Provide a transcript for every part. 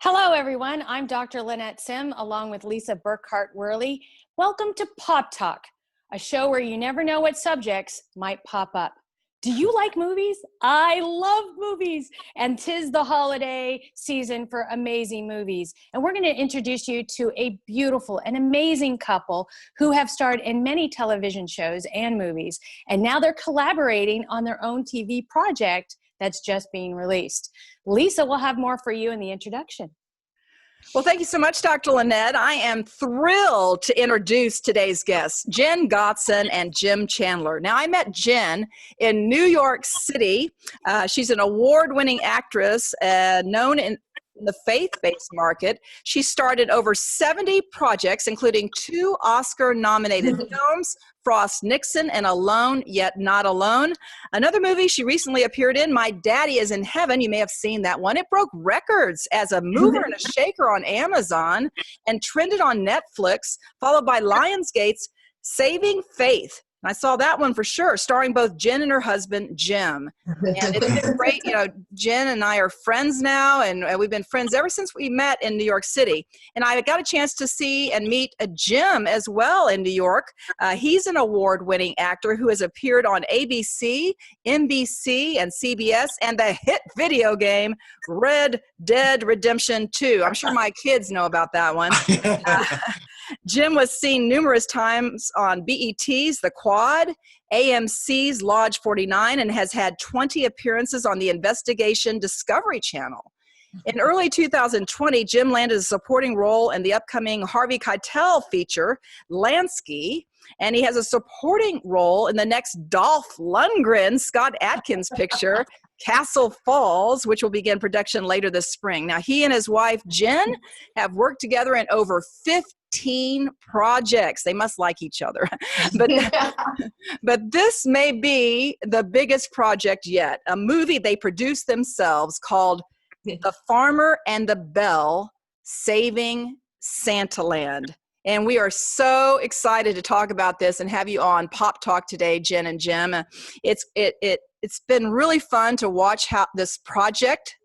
Hello, everyone. I'm Dr. Lynette Sim, along with Lisa Burkhart-Worley. Welcome to Pop Talk, a show where you never know what subjects might pop up. Do you like movies? I love movies, and 'tis the holiday season for amazing movies. And we're going to introduce you to a beautiful and amazing couple who have starred in many television shows and movies, and now they're collaborating on their own TV project that's just being released. Lisa will have more for you in the introduction. Well, thank you so much, Dr. Lynette. I am thrilled to introduce today's guests, Jenn Gotzon and Jim Chandler. Now, I met Jenn in New York City. She's an award-winning actress known in the faith-based market. She started over 70 projects, including 2 Oscar-nominated films, Frost Nixon and Alone, Yet Not Alone. Another movie she recently appeared in, My Daddy Is in Heaven. You may have seen that one. It broke records as a mover and a shaker on Amazon and trended on Netflix, followed by Lionsgate's Saving Faith. And I saw that one for sure, starring both Jenn and her husband, Jim. And it's been great. You know, Jenn and I are friends now, and we've been friends ever since we met in New York City. And I got a chance to see and meet Jim as well in New York. He's an award-winning actor who has appeared on ABC, NBC, and CBS, and the hit video game Red Dead Redemption 2. I'm sure my kids know about that one. Jim was seen numerous times on BET's The Quad, AMC's Lodge 49, and has had 20 appearances on the Investigation Discovery Channel. In early 2020, Jim landed a supporting role in the upcoming Harvey Keitel feature, Lansky, and he has a supporting role in the next Dolph Lundgren, Scott Adkins picture, Castle Falls, which will begin production later this spring. Now, he and his wife, Jenn, have worked together in over 15 projects. They must like each other. But this may be the biggest project yet, a movie they produced themselves called The Farmer and the Belle, Saving Santaland. And we are so excited to talk about this and have you on Pop Talk today, Jenn and Jim. It's been really fun to watch how this project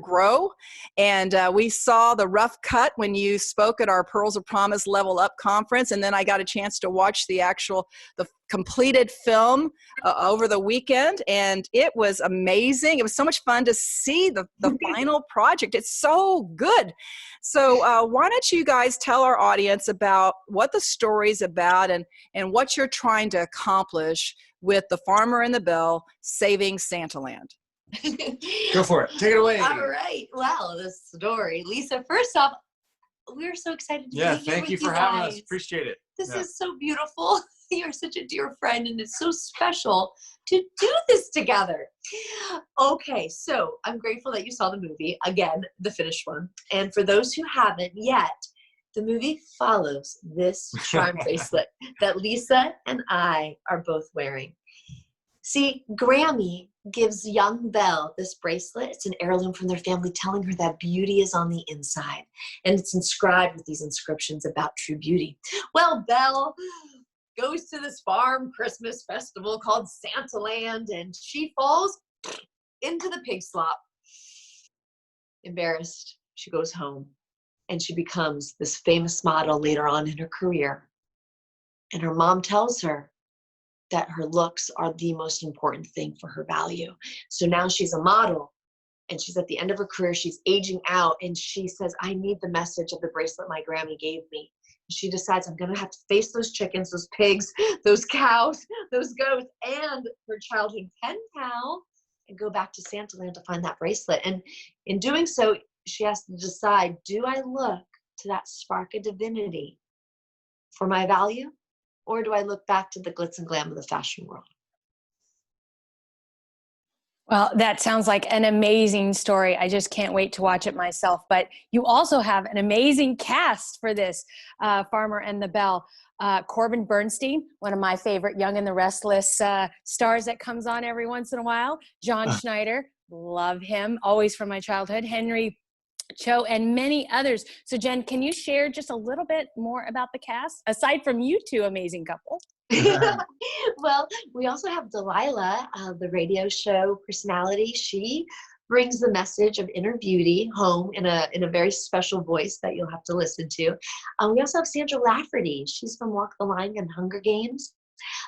grow. And we saw the rough cut when you spoke at our Pearls of Promise Level Up conference. And then I got a chance to watch the completed film over the weekend. And it was amazing. It was so much fun to see the final project. It's so good. So why don't you guys tell our audience about what the story's about and what you're trying to accomplish with The Farmer and the Belle, Saving Santaland. Go for it. Take it away. All right. Wow, this story. Lisa, first off, we're so excited to be here thank you with for having guys. us. Appreciate it. This is so beautiful. You're such a dear friend, and it's so special to do this together. Okay, so I'm grateful that you saw the movie, again, the finished one. And for those who haven't yet, the movie follows this charm bracelet that Lisa and I are both wearing. See, Grammy gives young Belle this bracelet. It's an heirloom from their family, telling her that beauty is on the inside. And it's inscribed with these inscriptions about true beauty. Well, Belle goes to this farm Christmas festival called Santaland, and she falls into the pig slop. Embarrassed, she goes home. And she becomes this famous model later on in her career. And her mom tells her that her looks are the most important thing for her value. So now she's a model, and she's at the end of her career. She's aging out, and she says, I need the message of the bracelet my Grammy gave me. And she decides, I'm going to have to face those chickens, those pigs, those cows, those goats, and her childhood pen pal, and go back to Santaland to find that bracelet. And in doing so, she has to decide, do I look to that spark of divinity for my value, or do I look back to the glitz and glam of the fashion world? Well, that sounds like an amazing story. I just can't wait to watch it myself. But you also have an amazing cast for this Farmer and the Belle. Corbin Bernsen, one of my favorite Young and the Restless stars that comes on every once in a while. John Schneider, love him, always from my childhood. Henry Cho, and many others. So Jenn, can you share just a little bit more about the cast, aside from you two amazing couples? Well, we also have Delilah, the radio show personality. She brings the message of inner beauty home in a very special voice that you'll have to listen to. We also have Sandra Lafferty. She's from Walk the Line and Hunger Games.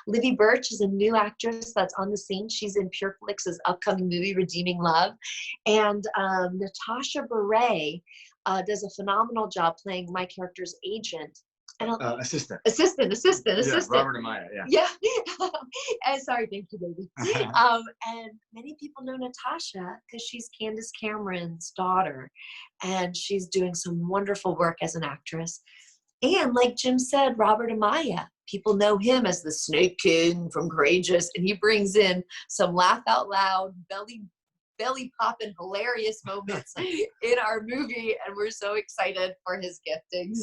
Livy Birch is a new actress that's on the scene. She's in PureFlix's upcoming movie, Redeeming Love. And Natasha Beret does a phenomenal job playing my character's agent. And Assistant. Yeah, Robert and Maya, yeah. Yeah. And sorry, thank you, baby. And many people know Natasha because she's Candace Cameron's daughter. And she's doing some wonderful work as an actress. And like Jim said, Robert Amaya, people know him as the Snake King from Courageous, and he brings in some laugh out loud, belly popping hilarious moments in our movie, and we're so excited for his giftings.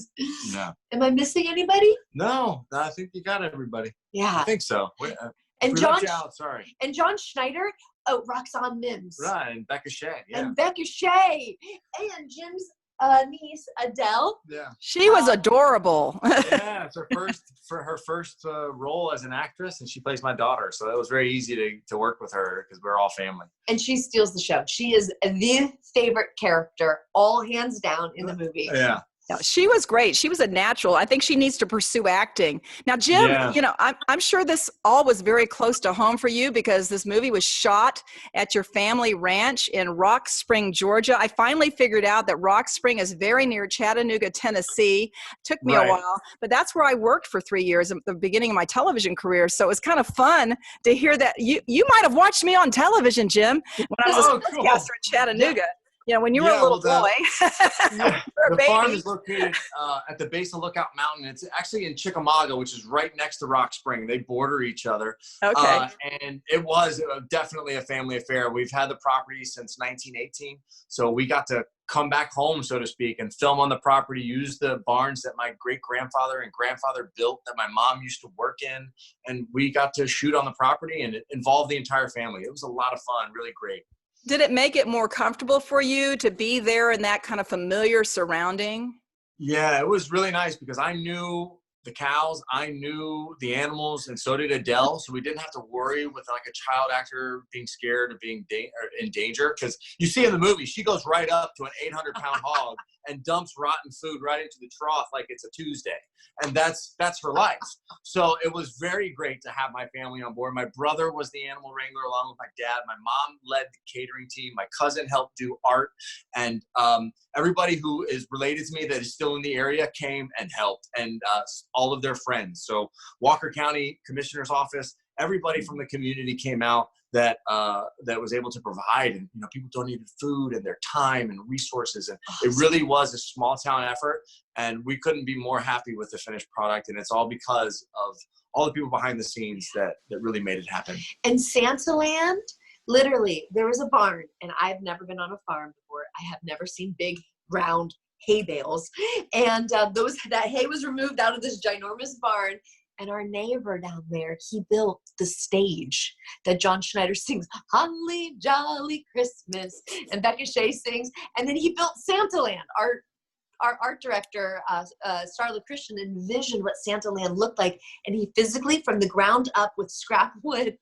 Yeah. Am I missing anybody? No, I think you got everybody. Yeah. I think so. And Sorry. And John Schneider, Roxanne Mims. Right, and Becca Shea. Yeah. And Becca Shea. And Jim's niece, Adele. Yeah. She was adorable. Yeah, it's her first role as an actress, and she plays my daughter. So it was very easy to work with her because we're all family. And she steals the show. She is the favorite character, all hands down, in the movie. Yeah. No, she was great. She was a natural. I think she needs to pursue acting. Now, Jim, I'm sure this all was very close to home for you because this movie was shot at your family ranch in Rock Spring, Georgia. I finally figured out that Rock Spring is very near Chattanooga, Tennessee. Took me a while, but that's where I worked for 3 years at the beginning of my television career. So it was kind of fun to hear that you might have watched me on television, Jim, when I was a sportscaster in Chattanooga. Yeah. You know, when you were a little boy. The farm is located at the base of Lookout Mountain. It's actually in Chickamauga, which is right next to Rock Spring. They border each other. Okay. And it was definitely a family affair. We've had the property since 1918. So we got to come back home, so to speak, and film on the property, use the barns that my great-grandfather and grandfather built that my mom used to work in. And we got to shoot on the property, and it involved the entire family. It was a lot of fun, really great. Did it make it more comfortable for you to be there in that kind of familiar surrounding? Yeah, it was really nice because I knew the cows, I knew the animals, and so did Adele. So we didn't have to worry with like a child actor being scared of being in danger. Because you see in the movie, she goes right up to an 800-pound hog and dumps rotten food right into the trough like it's a Tuesday. And that's her life. So it was very great to have my family on board. My brother was the animal wrangler along with my dad. My mom led the catering team. My cousin helped do art. And everybody who is related to me that is still in the area came and helped, and all of their friends. So Walker County Commissioner's Office, everybody from the community came out that was able to provide, and people donated food and their time and resources, and it really was a small town effort, and we couldn't be more happy with the finished product, and it's all because of all the people behind the scenes that really made it happen. And Santaland, literally, there was a barn, and I've never been on a farm before. I have never seen big round hay bales, and that hay was removed out of this ginormous barn. And our neighbor down there, he built the stage that John Schneider sings, Holly Jolly Christmas, and Becca Shea sings. And then he built Santaland. Our art director, Starla Christian, envisioned what Santaland looked like. And he physically, from the ground up with scrap wood,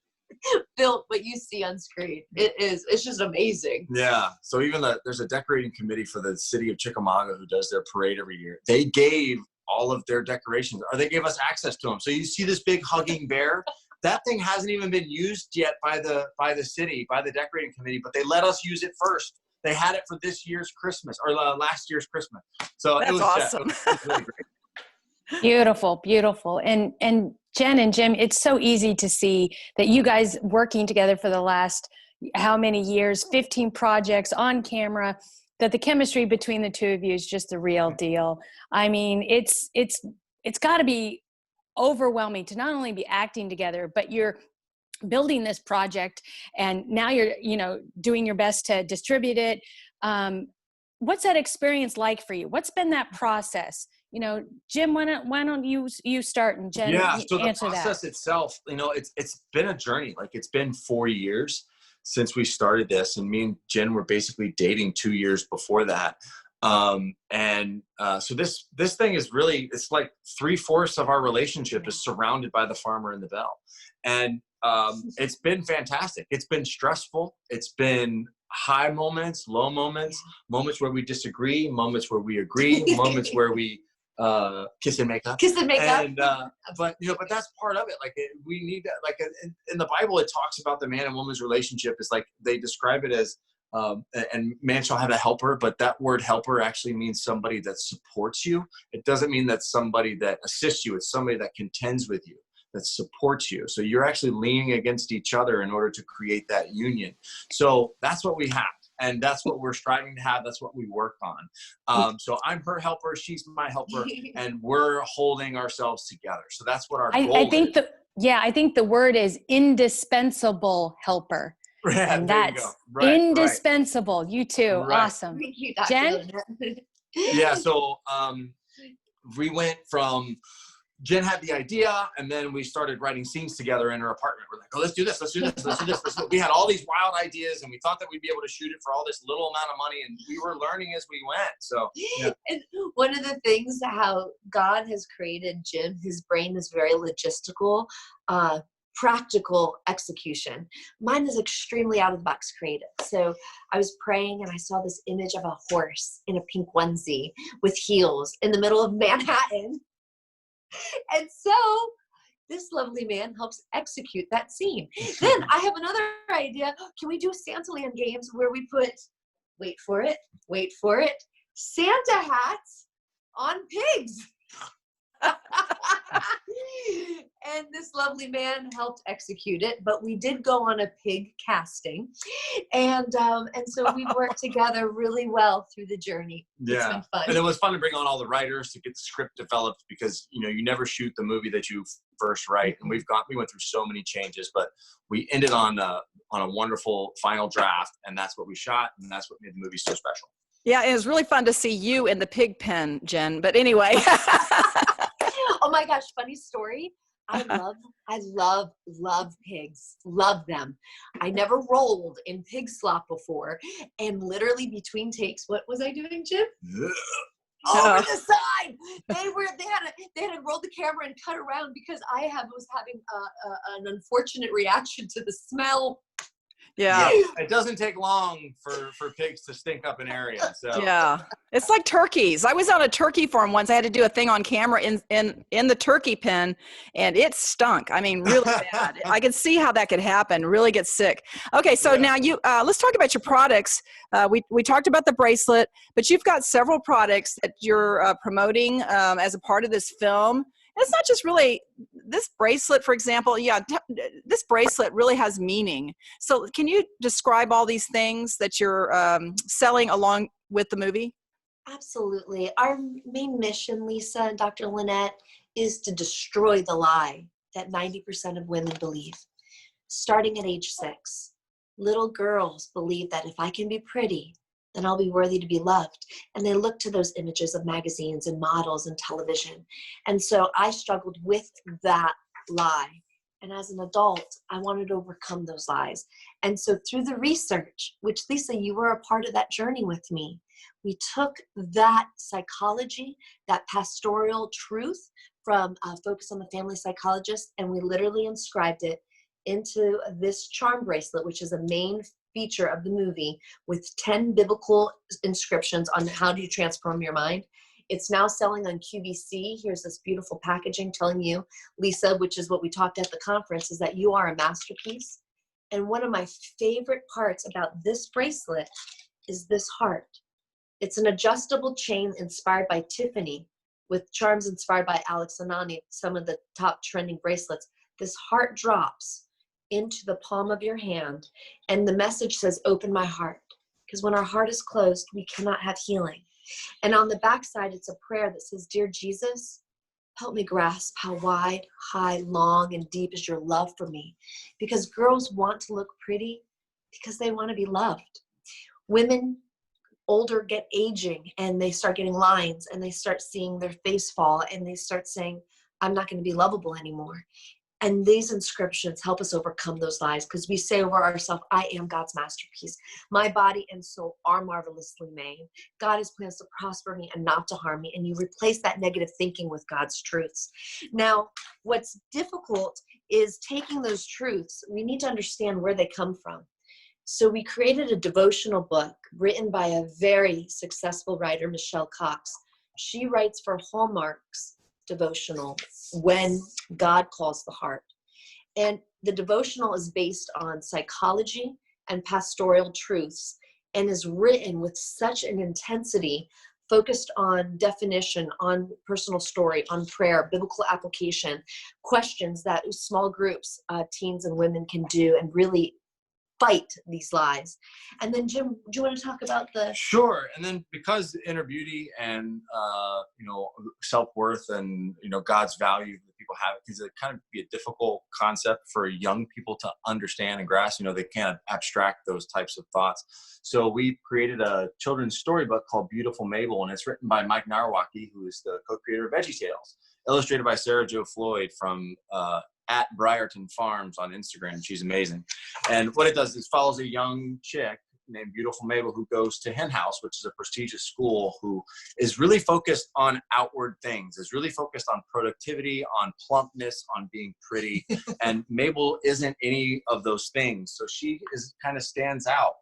built what you see on screen. It's just amazing. Yeah. So even there's a decorating committee for the city of Chickamauga who does their parade every year. They gave all of their decorations, or they gave us access to them. So you see this big hugging bear, that thing hasn't even been used yet by the city, by the decorating committee, but they let us use it first. They had it for this year's Christmas, or last year's Christmas. So that's awesome. It was really great. Beautiful, beautiful. And Jenn and Jim, it's so easy to see that you guys working together for the last how many years, 15 projects on camera, that the chemistry between the two of you is just the real deal. I mean, it's got to be overwhelming to not only be acting together, but you're building this project, and now you're doing your best to distribute it. What's that experience like for you? What's been that process? Jim, why don't you start, and Jenn so the answer process that. itself, it's been a journey. Like, it's been 4 years since we started this, and me and Jenn were basically dating 2 years before that. So this thing is really, it's like 3/4 of our relationship is surrounded by the farmer and the Belle. And it's been fantastic. It's been stressful. It's been high moments, low moments, moments where we disagree, moments where we agree, moments where we kiss and make up. Kiss and make up. And but that's part of it. Like we need that. Like in the Bible, it talks about the man and woman's relationship. Is like they describe it as and man shall have a helper, but that word helper actually means somebody that supports you. It doesn't mean that somebody that assists you. It's somebody that contends with you, that supports you. So you're actually leaning against each other in order to create that union. So that's what we have. And that's what we're striving to have. That's what we work on. So I'm her helper. She's my helper. And we're holding ourselves together. So that's what our goal is. I think the word is indispensable helper. Yeah, and that's indispensable. Right. You too. Right. Awesome. Thank you, Dr. Jenn? Yeah. So we went from Jenn had the idea, and then we started writing scenes together in her apartment. We're like, oh, let's do this, let's do this, let's do this. We had all these wild ideas, and we thought that we'd be able to shoot it for all this little amount of money, and we were learning as we went. So, yeah. And one of the things how God has created Jim, his brain is very logistical, practical execution. Mine is extremely out of the box creative. So I was praying and I saw this image of a horse in a pink onesie with heels in the middle of Manhattan. And so this lovely man helps execute that scene. Then I have another idea. Can we do Santaland games where we put, wait for it, Santa hats on pigs? And this lovely man helped execute it, but we did go on a pig casting, and so we worked together really well through the journey. Yeah, it's been fun. And it was fun to bring on all the writers to get the script developed, because you never shoot the movie that you first write, and we went through so many changes, but we ended on a wonderful final draft, and that's what we shot, and that's what made the movie so special. Yeah, it was really fun to see you in the pig pen, Jenn. But anyway. Oh my gosh, funny story. I love pigs. Love them. I never rolled in pig slop before. And literally between takes, what was I doing, Jim? Over the side. They had to roll the camera and cut around because I was having an unfortunate reaction to the smell. Yeah. It doesn't take long for pigs to stink up an area. So yeah, it's like turkeys. I was on a turkey farm once. I had to do a thing on camera in the turkey pen, and it stunk. I mean, really bad. I could see how that could happen. Really get sick. Okay, so now let's talk about your products. We talked about the bracelet, but you've got several products that you're promoting as a part of this film. It's not just really this bracelet, for example. Yeah, this bracelet really has meaning. So can you describe all these things that you're selling along with the movie? Absolutely. Our main mission, Lisa and Dr. Lynette, is to destroy the lie that 90% of women believe. Starting at age 6, little girls believe that if I can be pretty, then I'll be worthy to be loved. And they look to those images of magazines and models and television. And so I struggled with that lie. And as an adult, I wanted to overcome those lies. And so through the research, which Lisa, you were a part of that journey with me, we took that psychology, that pastoral truth from Focus on the Family Psychologist, and we literally inscribed it into this charm bracelet, which is a main feature of the movie with 10 biblical inscriptions on how do you transform your mind. It's now selling on QVC. Here's this beautiful packaging telling you, Lisa, which is what we talked at the conference, is that you are a masterpiece. And one of my favorite parts about this bracelet is this heart. It's an adjustable chain inspired by Tiffany with charms inspired by Alex Anani, some of the top trending bracelets. This heart drops into the palm of your hand, and the message says, open my heart. Because when our heart is closed, we cannot have healing. And on the backside, it's a prayer that says, dear Jesus, help me grasp how wide, high, long, and deep is your love for me. Because girls want to look pretty because they want to be loved. Women older get aging, and they start getting lines, and they start seeing their face fall, and they start saying, I'm not going to be lovable anymore. And these inscriptions help us overcome those lies, because we say over ourselves, I am God's masterpiece. My body and soul are marvelously made. God has plans to prosper me and not to harm me. And you replace that negative thinking with God's truths. Now, what's difficult is taking those truths. We need to understand where they come from. So we created a devotional book written by a very successful writer, Michelle Cox. She writes for Hallmark's devotional, When God Calls the Heart. And the devotional is based on psychology and pastoral truths, and is written with such an intensity, focused on definition, on personal story, on prayer, biblical application, questions that small groups, teens and women can do and really fight these lies. And then Jim, do you want to talk about the... Sure. And then because inner beauty and, self-worth and, God's value that people have, because it kind of be a difficult concept for young people to understand and grasp, they can't abstract those types of thoughts. So we created a children's storybook called Beautiful Mabel, and it's written by Mike Narwaki, who is the co-creator of VeggieTales, illustrated by Sarah Jo Floyd from, at Briarton Farms on Instagram. She's amazing. And what it does is follows a young chick named Beautiful Mabel who goes to Hen House, which is a prestigious school, who is really focused on outward things, is really focused on productivity, on plumpness, on being pretty. And Mabel isn't any of those things. So she kind of stands out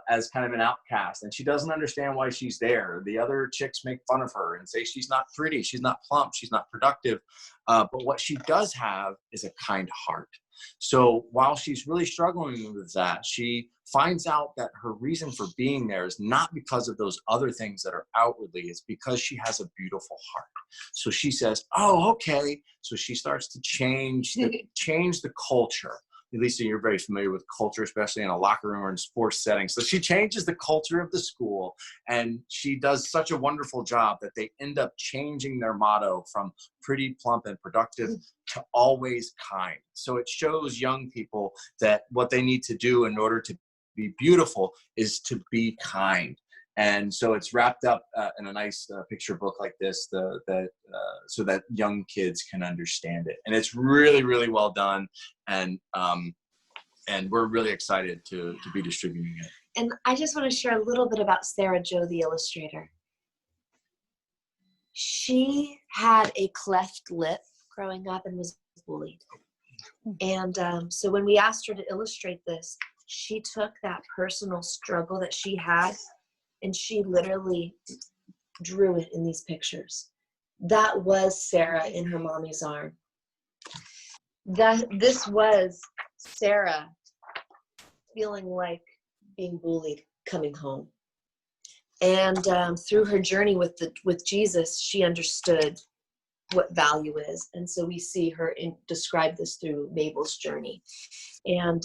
as kind of an outcast, and she doesn't understand why she's there. The other chicks make fun of her and say she's not pretty, she's not plump, she's not productive. But what she does have is a kind heart. So while she's really struggling with that, she finds out that her reason for being there is not because of those other things that are outwardly, it's because she has a beautiful heart. So she says, oh, okay. So she starts to change the culture. Lisa, you're very familiar with culture, especially in a locker room or in sports settings. So she changes the culture of the school, and she does such a wonderful job that they end up changing their motto from pretty, plump, and productive to always kind. So it shows young people that what they need to do in order to be beautiful is to be kind. And so it's wrapped up in a nice picture book like this, so that young kids can understand it. And it's really, really well done. And we're really excited to be distributing it. And I just want to share a little bit about Sarah Jo the Illustrator. She had a cleft lip growing up and was bullied. And so when we asked her to illustrate this, she took that personal struggle that she had and she literally drew it in these pictures. That was Sarah in her mommy's arm. This was Sarah feeling like being bullied coming home. And through her journey with Jesus, she understood what value is. And so we see her describe this through Mabel's journey. And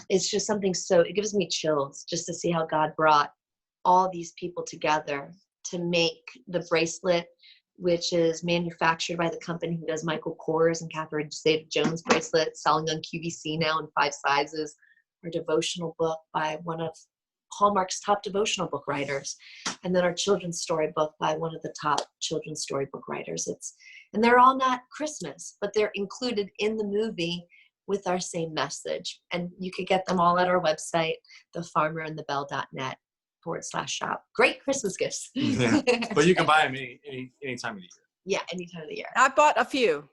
it's just something it gives me chills just to see how God brought all these people together to make the bracelet, which is manufactured by the company who does Michael Kors and Catherine Zeta-Jones bracelet, selling on QVC now in 5 sizes. Our devotional book by one of Hallmark's top devotional book writers, and then our children's story book by one of the top children's storybook writers. And they're all not Christmas, but they're included in the movie with our same message. And you can get them all at our website, thefarmerandthebelle.net/shop. Great Christmas gifts. Yeah. But you can buy them any time of the year. Yeah, any time of the year. I bought a few.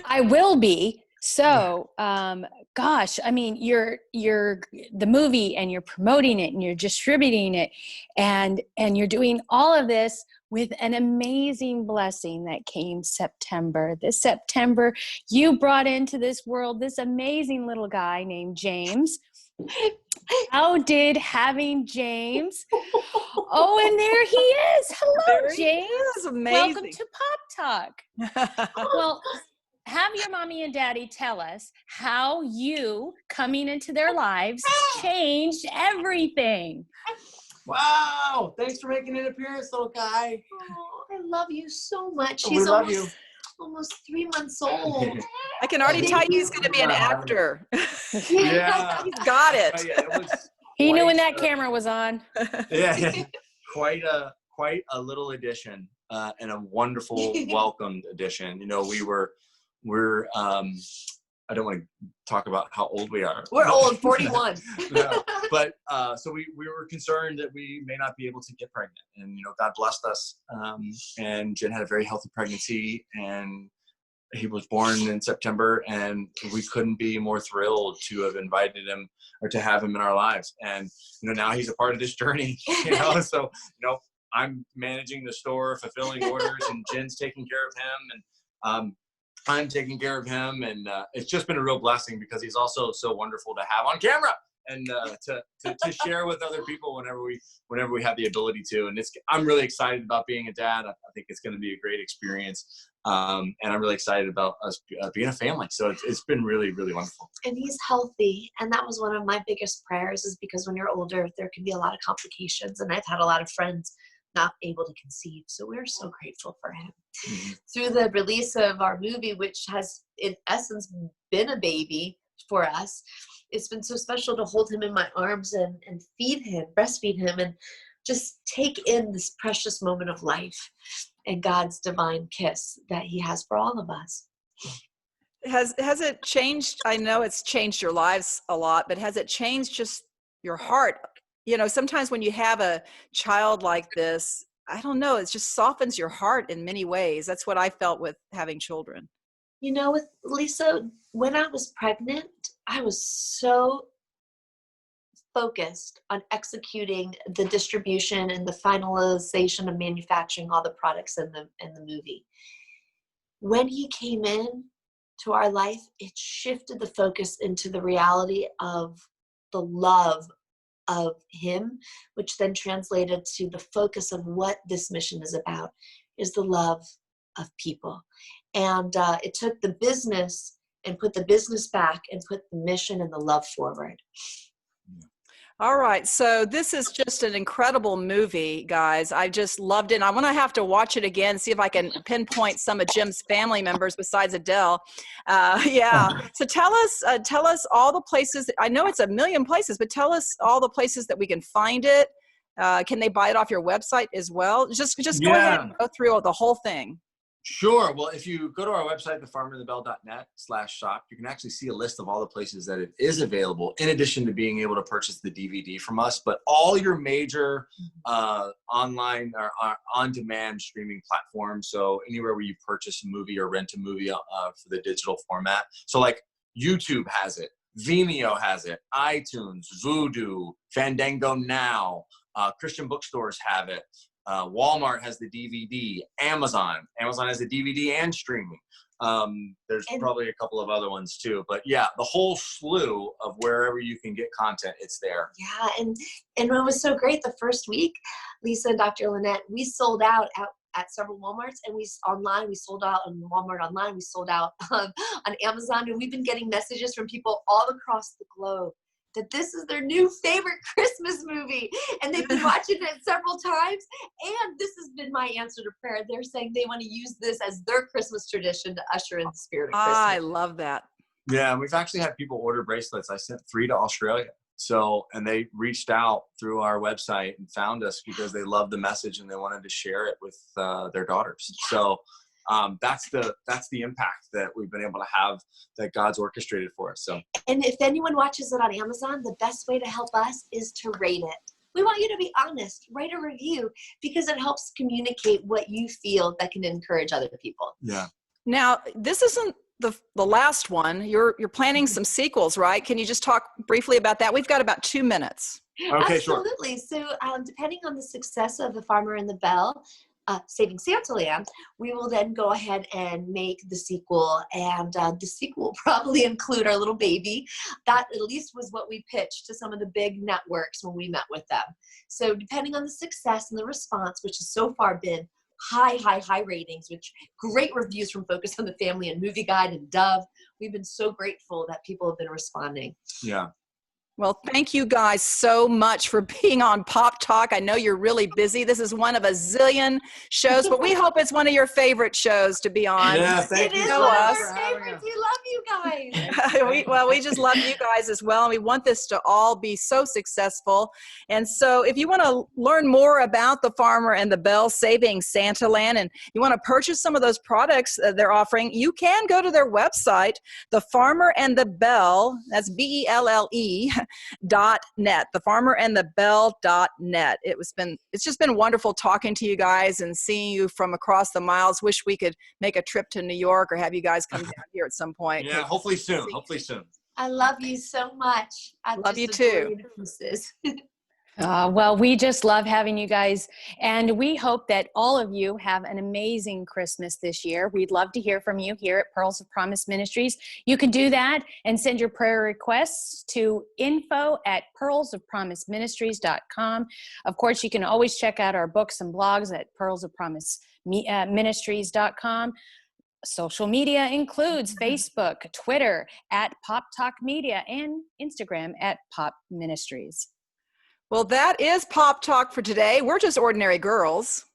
I will be. So, gosh, I mean, you're the movie and you're promoting it and you're distributing it and you're doing all of this with an amazing blessing that came September. This September, you brought into this world this amazing little guy named James. How did having James? Oh, and there he is. Hello, James. Is amazing. Welcome to Pop Talk. Well, have your mommy and daddy tell us how you coming into their lives changed everything. Wow. Thanks for making an appearance, little guy. Oh, I love you so much. We love you. Almost 3 months old. I can already tell you he's going to be an actor. Yeah. He's got it. He knew when that camera was on. Yeah. Quite a little addition and a wonderful welcomed addition. We're I don't want to talk about how old we are. We're old, 41. No, but so we were concerned that we may not be able to get pregnant, and God blessed us, and Jenn had a very healthy pregnancy, and he was born in September, and we couldn't be more thrilled to have invited him or to have him in our lives. And, now he's a part of this journey, so, I'm managing the store, fulfilling orders, and Jenn's taking care of him. And, I'm taking care of him. And, it's just been a real blessing because he's also so wonderful to have on camera and, to share with other people whenever we have the ability to. And I'm really excited about being a dad. I think it's going to be a great experience. And I'm really excited about us being a family. So it's been really, really wonderful. And he's healthy. And that was one of my biggest prayers, is because when you're older, there can be a lot of complications. And I've had a lot of friends not able to conceive. So we're so grateful for him. Mm-hmm. Through the release of our movie, which has in essence been a baby for us, it's been so special to hold him in my arms and feed him, breastfeed him, and just take in this precious moment of life and God's divine kiss that he has for all of us. Has it changed? I know it's changed your lives a lot, but has it changed just your heart? Sometimes when you have a child like this, I don't know, it just softens your heart in many ways. That's what I felt with having children. With Lisa, when I was pregnant, I was so focused on executing the distribution and the finalization of manufacturing all the products in the movie. When he came in to our life, it shifted the focus into the reality of the love of him, which then translated to the focus of what this mission is about, is the love of people. And it took the business and put the business back and put the mission and the love forward. All right. So this is just an incredible movie, guys. I just loved it. And I want to have to watch it again, see if I can pinpoint some of Jim's family members besides Adele. Yeah. So tell us all the places. I know it's a million places, but tell us all the places that we can find it. Can they buy it off your website as well? Just go ahead and go through the whole thing. Sure. Well, if you go to our website, thefarmerandthebelle.net/shop, you can actually see a list of all the places that it is available, in addition to being able to purchase the DVD from us. But all your major online or on-demand streaming platforms, so anywhere where you purchase a movie or rent a movie for the digital format. So like YouTube has it, Vimeo has it, iTunes, Vudu, Fandango Now, Christian bookstores have it. Walmart has the DVD. Amazon has the DVD and streaming. There's probably a couple of other ones too, but yeah, the whole slew of wherever you can get content, it's there. Yeah, and what was so great the first week, Lisa and Dr. Lynette, we sold out at several Walmarts, and we sold out on Walmart online, we sold out on Amazon, and we've been getting messages from people all across the globe that this is their new favorite Christmas movie, and they've been watching it several times, and this has been my answer to prayer. They're saying they want to use this as their Christmas tradition to usher in the spirit of Christmas. I love that. Yeah, we've actually had people order bracelets. I sent 3 to Australia. And they reached out through our website and found us because they loved the message and they wanted to share it with their daughters. Yeah. So that's the impact that we've been able to have, that God's orchestrated for us. So, and if anyone watches it on Amazon, the best way to help us is to rate it. We want you to be honest, write a review, because it helps communicate what you feel that can encourage other people. Yeah. Now, this isn't the last one. You're planning some sequels, right? Can you just talk briefly about that? We've got about 2 minutes. Okay, absolutely. Sure. So depending on the success of The Farmer and the Belle, Saving Santaland, we will then go ahead and make the sequel, and the sequel will probably include our little baby. That at least was what we pitched to some of the big networks when we met with them. So depending on the success and the response, which has so far been high ratings, which great reviews from Focus on the Family and Movie Guide and Dove. We've been so grateful that people have been responding. Yeah. Well, thank you guys so much for being on Pop Talk. I know you're really busy. This is one of a zillion shows, but we hope it's one of your favorite shows to be on. Yeah, thank you. It is one of our favorites. We love you guys. we just love you guys as well, and we want this to all be so successful. And so if you want to learn more about The Farmer and the Belle, Saving Santaland, and you want to purchase some of those products they're offering, you can go to their website, The Farmer and the Belle, that's Belle, thefarmerandthebelle.net, thefarmerandthebelle.net. It's just been wonderful talking to you guys and seeing you from across the miles. Wish we could make a trip to New York or have you guys come down here at some point. Yeah, hopefully soon. Hopefully soon. I love you so much. I love you just too. adore you to pieces. Well, we just love having you guys, and we hope that all of you have an amazing Christmas this year. We'd love to hear from you here at Pearls of Promise Ministries. You can do that and send your prayer requests to info@pearlsofpromiseministries.com. Of course, you can always check out our books and blogs at pearlsofpromiseministries.com. Social media includes Facebook, Twitter @PopTalkMedia, and Instagram @PopMinistries. Well, that is Pop Talk for today. We're just ordinary girls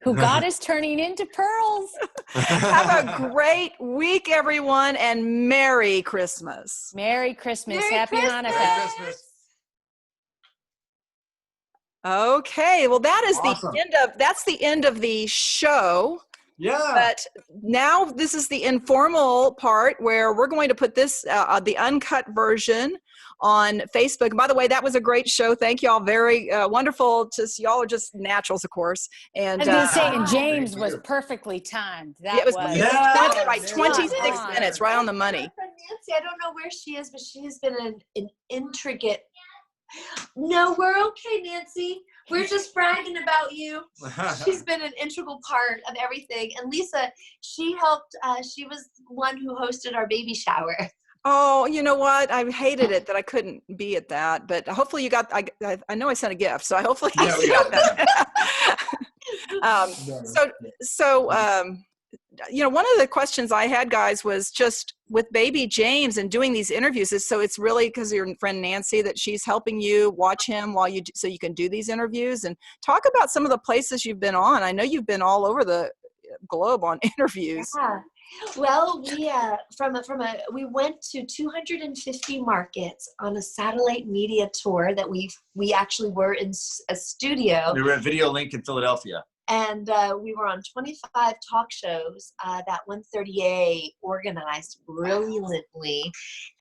who God is turning into pearls. Have a great week, everyone, and Merry Christmas. Merry Christmas. Merry Happy Christmas. Hanukkah. Merry Christmas. Okay, well, that is Awesome. that's the end of the show. Yeah. But now this is the informal part where we're going to put this, the uncut version, on Facebook. By the way, that was a great show. Thank you all. Very wonderful. Y'all are just naturals, of course. And I was going to say, and Thank James was you. perfectly timed. it was Yeah. like 26 on. minutes, right on the money. Nancy, I don't know where she is, but she has been an intricate. No, we're okay, Nancy. We're just bragging about you. She's been an integral part of everything. And Lisa, she helped. She was one who hosted our baby shower. Oh, you know what? I hated it that I couldn't be at that, but hopefully you got, I know I sent a gift, so hopefully Yeah, we you got that. You know, one of the questions I had, guys, was just with baby James and doing these interviews so it's really because your friend Nancy that she's helping you watch him while so you can do these interviews, and talk about some of the places you've been on. I know you've been all over the globe on interviews. Yeah. Well, we went to 250 markets on a satellite media tour that we actually were in a studio. We were at Video Link in Philadelphia. And we were on 25 talk shows that 130A organized brilliantly.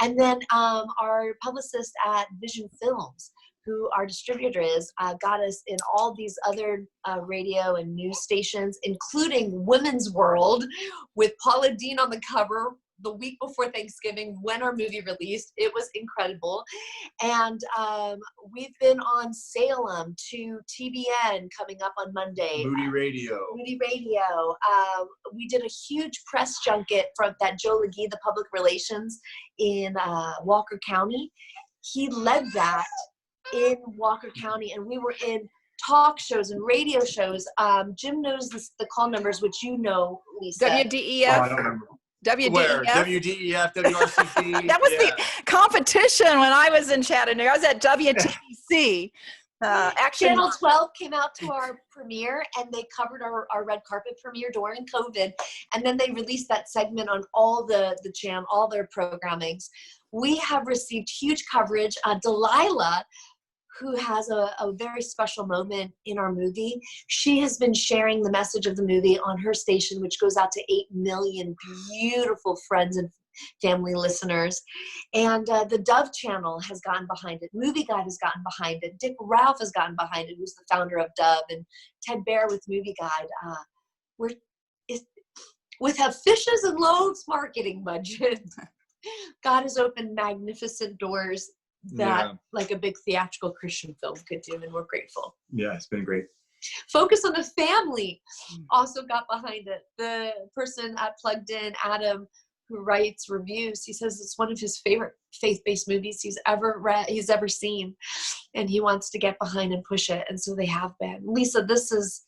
And then our publicist at Vision Films, who our distributor is, got us in all these other radio and news stations, including Women's World, with Paula Deen on the cover the week before Thanksgiving when our movie released. It was incredible. And we've been on Salem to TBN coming up on Monday. Moody Radio. We did a huge press junket from that Joe LeGee, the public relations in Walker County. He led that in Walker County, and we were in talk shows and radio shows. Jim knows the call numbers, which you know, Lisa. WDEF. Oh, I don't remember. WDEF. Where? WDEF, WRCT. That was the competition when I was in Chattanooga. I was at WTBC. Channel 12 came out to our premiere, and they covered our red carpet premiere during COVID, and then they released that segment on all the channel, all their programmings. We have received huge coverage. Delilah, who has a very special moment in our movie, she has been sharing the message of the movie on her station, which goes out to 8 million beautiful friends and family listeners. And the Dove channel has gotten behind it. Movie Guide has gotten behind it. Dick Ralph has gotten behind it, who's the founder of Dove, and Ted Bear with Movie Guide. With a fishes and loaves marketing budget, God has opened magnificent doors that like a big theatrical Christian film could do, and we're grateful. Yeah, it's been great. Focus on the Family also got behind it. The person at Plugged In, Adam, who writes reviews, he says it's one of his favorite faith-based movies he's ever seen, and he wants to get behind and push it, and so they have been. Lisa, this is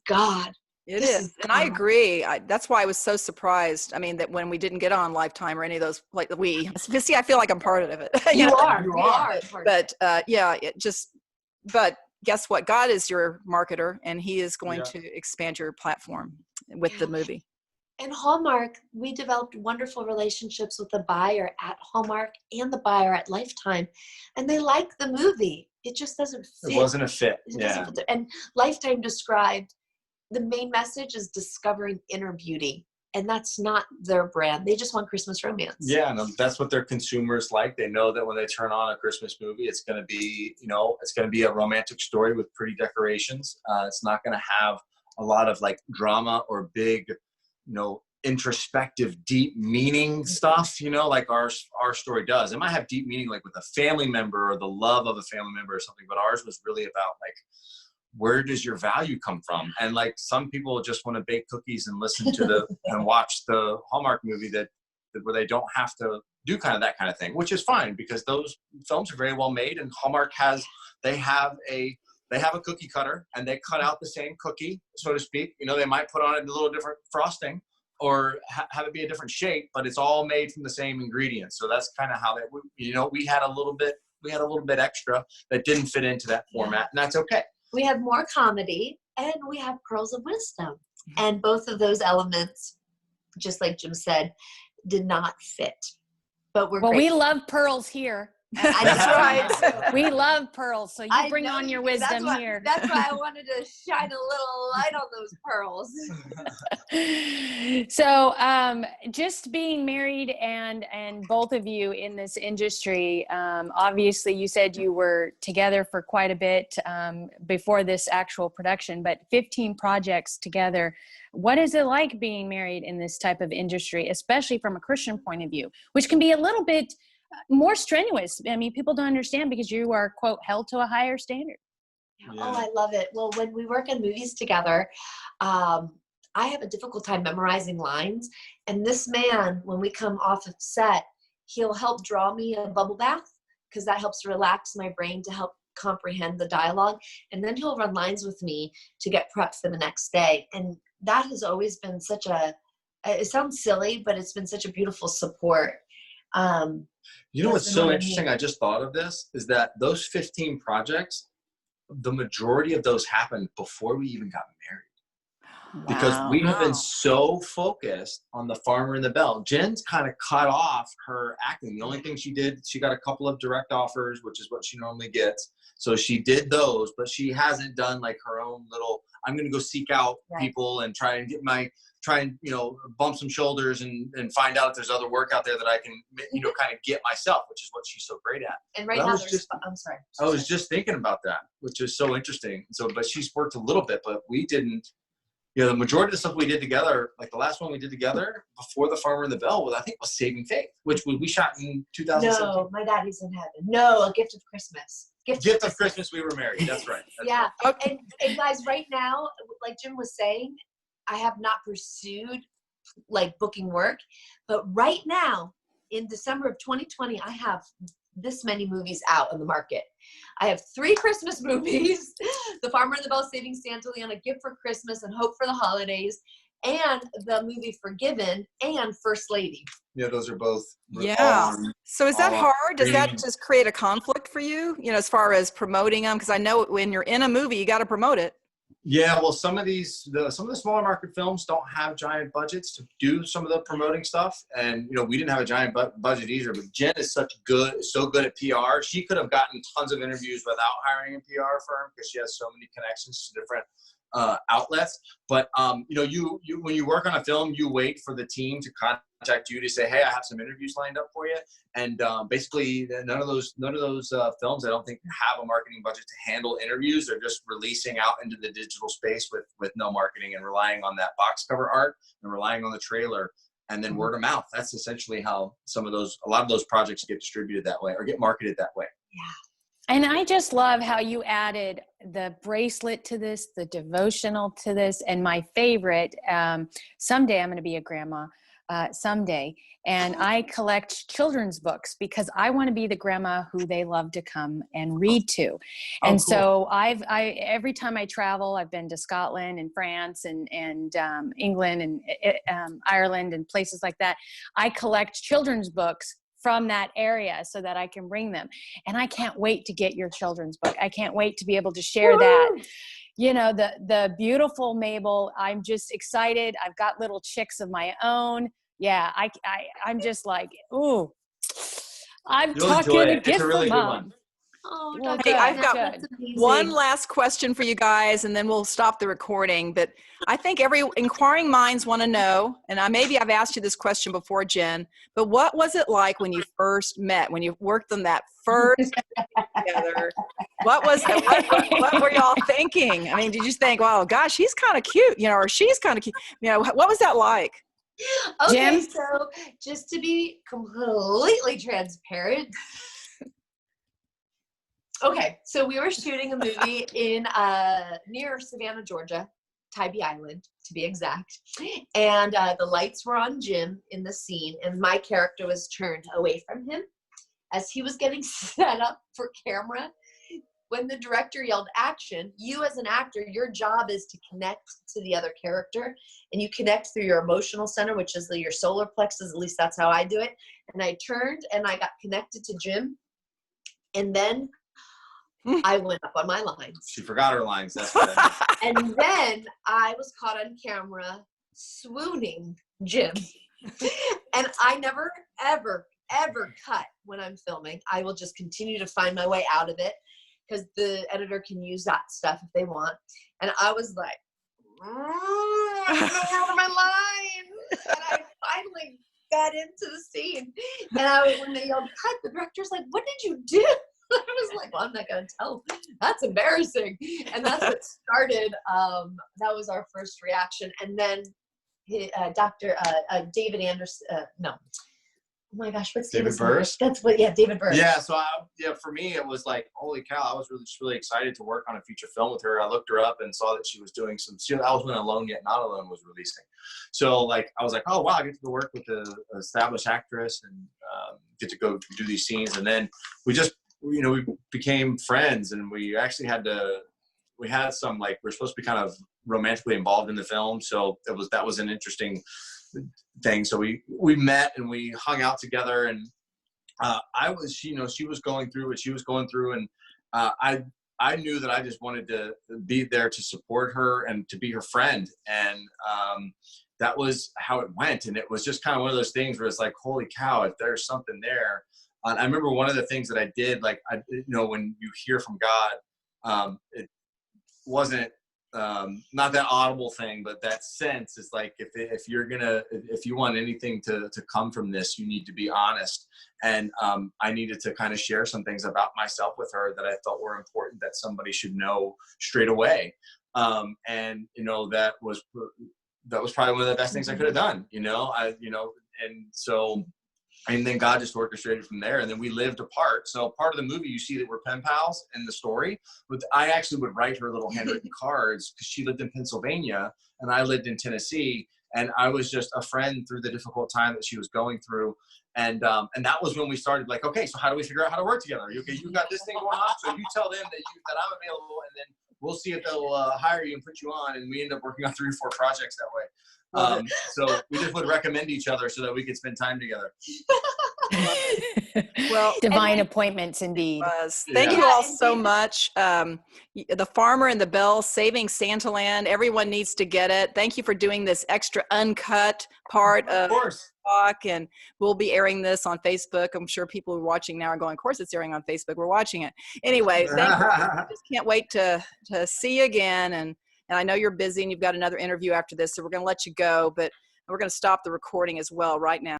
God. It is. And I agree. That's why I was so surprised. I mean, that when we didn't get on Lifetime or any of those, like see, I feel like I'm part of it. You are. But but guess what? God is your marketer, and he is going to expand your platform with the movie. And Hallmark, we developed wonderful relationships with the buyer at Hallmark and the buyer at Lifetime. And they like the movie. It just doesn't fit. It wasn't a fit. Doesn't fit. And Lifetime described the main message is discovering inner beauty. And that's not their brand. They just want Christmas romance. Yeah, and that's what their consumers like. They know that when they turn on a Christmas movie, it's going to be, it's going to be a romantic story with pretty decorations. It's not going to have a lot of like drama or big, introspective, deep meaning stuff, like our story does. It might have deep meaning like with a family member or the love of a family member or something, but ours was really about like, where does your value come from? And like some people just want to bake cookies and listen to and watch the Hallmark movie where they don't have to do kind of that kind of thing, which is fine because those films are very well made, and Hallmark they have a cookie cutter and they cut out the same cookie, so to speak. They might put on a little different frosting or have it be a different shape, but it's all made from the same ingredients. So that's kind of how we had a little bit extra that didn't fit into that format, and that's okay. We have more comedy and we have pearls of wisdom. And both of those elements, just like Jim said, did not fit. But well, we love pearls here. That's right. We love pearls, so you bring on your wisdom here. That's why I wanted to shine a little light on those pearls. So just being married and both of you in this industry, obviously you said you were together for quite a bit before this actual production, but 15 projects together. What is it like being married in this type of industry, especially from a Christian point of view, which can be a little bit more strenuous? I mean, people don't understand because you are, quote, held to a higher standard. Yeah. Oh, I love it. Well, when we work on movies together, I have a difficult time memorizing lines. And this man, when we come off of set, he'll help draw me a bubble bath because that helps relax my brain to help comprehend the dialogue. And then he'll run lines with me to get prepped for the next day. And that has always been it sounds silly, but it's been such a beautiful support. What's so interesting, I just thought of this, is that those 15 projects, the majority of those happened before we even got married. Because we have been so focused on The Farmer and the Belle. Jenn's kind of cut off her acting. The only thing she did, she got a couple of direct offers, which is what she normally gets. So she did those, but she hasn't done like her own little, I'm going to go seek out people and try and bump some shoulders and find out if there's other work out there that I can, kind of get myself, which is what she's so great at. And right now I'm sorry. I was just thinking about that, which is so interesting. So, but she's worked a little bit, but we didn't, the majority of the stuff we did together, like the last one we did together before The Farmer and the Belle, was Saving Faith, which we shot in 2017. No, My Daddy's in Heaven. No, A Gift of Christmas. Gift of Christmas, we were married. That's right. Right. And guys, right now, like Jim was saying, I have not pursued like booking work, but right now in December of 2020, I have this many movies out on the market. I have 3 Christmas movies, The Farmer and the Belle, Saving Santaland, A Gift for Christmas, and Hope for the Holidays, and the movie Forgiven, and First Lady. Yeah, those are both. Yeah. So is that hard? Does that just create a conflict for you, as far as promoting them? Because I know when you're in a movie, you got to promote it. Yeah, well, some of the smaller market films don't have giant budgets to do some of the promoting stuff, and we didn't have a giant budget either. But Jenn is so good at PR. She could have gotten tons of interviews without hiring a PR firm because she has so many connections to different outlets. But you when you work on a film, you wait for the team to contact you to say, hey, I have some interviews lined up for you. And basically, none of those films, I don't think, have a marketing budget to handle interviews. They're just releasing out into the digital space with no marketing and relying on that box cover art and relying on the trailer and then word of mouth. That's essentially how a lot of those projects get distributed that way or get marketed that way. Yeah. And I just love how you added the bracelet to this, the devotional to this, and my favorite, someday I'm going to be a grandma. Someday. And I collect children's books because I want to be the grandma who they love to come and read to. And so I every time I travel, I've been to Scotland and France and England and Ireland and places like that. I collect children's books from that area so that I can bring them. And I can't wait to get your children's book. I can't wait to be able to share that. The beautiful Mabel, I'm just excited. I've got little chicks of my own. Yeah, I'm just like, ooh, I'm talking a gift from Mom. Oh, Well, Dr. Hey, I've good, got good. That's amazing. one last question for you guys, and then we'll stop the recording. But I think every inquiring minds want to know, and maybe I've asked you this question before, Jen, but what was it like when you first met, when you worked on that first together? What was what were y'all thinking? I mean, did you think, "Wow, gosh, he's kind of cute," or "She's kind of cute"? What was that like? Okay, Jim? so just to be completely transparent. Okay, so we were shooting a movie in near Savannah, Georgia, Tybee Island, to be exact. And the lights were on Jim in the scene, and my character was turned away from him as he was getting set up for camera. When the director yelled action, you as an actor, your job is to connect to the other character, and you connect through your emotional center, which is your solar plexus. At least that's how I do it. And I turned and I got connected to Jim, and then I went up on my lines. She forgot her lines. That's what And then I was caught on camera swooning Jim. And I never, ever, ever cut when I'm filming. I will just continue to find my way out of it, because the editor can use that stuff if they want. And I was like, I don't know where are my lines. And I finally got into the scene. And when they yelled cut, the director's like, what did you do? I was like, well, I'm not going to tell. That's embarrassing. And that's what started. That was our first reaction. And then Dr. David Anderson, no. Oh my gosh, what's David David's name? Burris? That's what, yeah, David Burris. Yeah, so for me, it was like, holy cow, I was really excited to work on a feature film with her. I looked her up and saw that she was doing I was when Alone Yet Not Alone was releasing. So like, I was like, oh wow, I get to go work with an established actress and get to go do these scenes. And then we became friends, and we actually we had some, like, we're supposed to be kind of romantically involved in the film. So that was an interesting thing. So we met and we hung out together, and she was going through what she was going through, and I knew that I just wanted to be there to support her and to be her friend, and that was how it went. And it was just kind of one of those things where it's like, holy cow, if there's something there. And I remember one of the things that I did, like, when you hear from God, it wasn't not that audible thing, but that sense is like, if you want anything to come from this, you need to be honest. And I needed to kind of share some things about myself with her that I felt were important, that somebody should know straight away. And that was probably one of the best things I could have done. And so. And then God just orchestrated from there. And then we lived apart. So part of the movie, you see that we're pen pals in the story. But I actually would write her little handwritten cards, because she lived in Pennsylvania and I lived in Tennessee. And I was just a friend through the difficult time that she was going through. And that was when we started, like, okay, so how do we figure out how to work together? Okay, you got this thing going on, so you tell them that I'm available, and then we'll see if they'll hire you and put you on. And we end up working on 3 or 4 projects that way. So we just would recommend each other so that we could spend time together. Well, Divine appointments, indeed. Thank you all so much. The Farmer and the Belle, Saving Santaland. Everyone needs to get it. Thank you for doing this extra uncut part of talk, and we'll be airing this on Facebook. I'm sure people who are watching now are going, of course it's airing on Facebook. We're watching it. Anyway, thank you. I just can't wait to see you again. And I know you're busy and you've got another interview after this, so we're going to let you go, but we're going to stop the recording as well right now.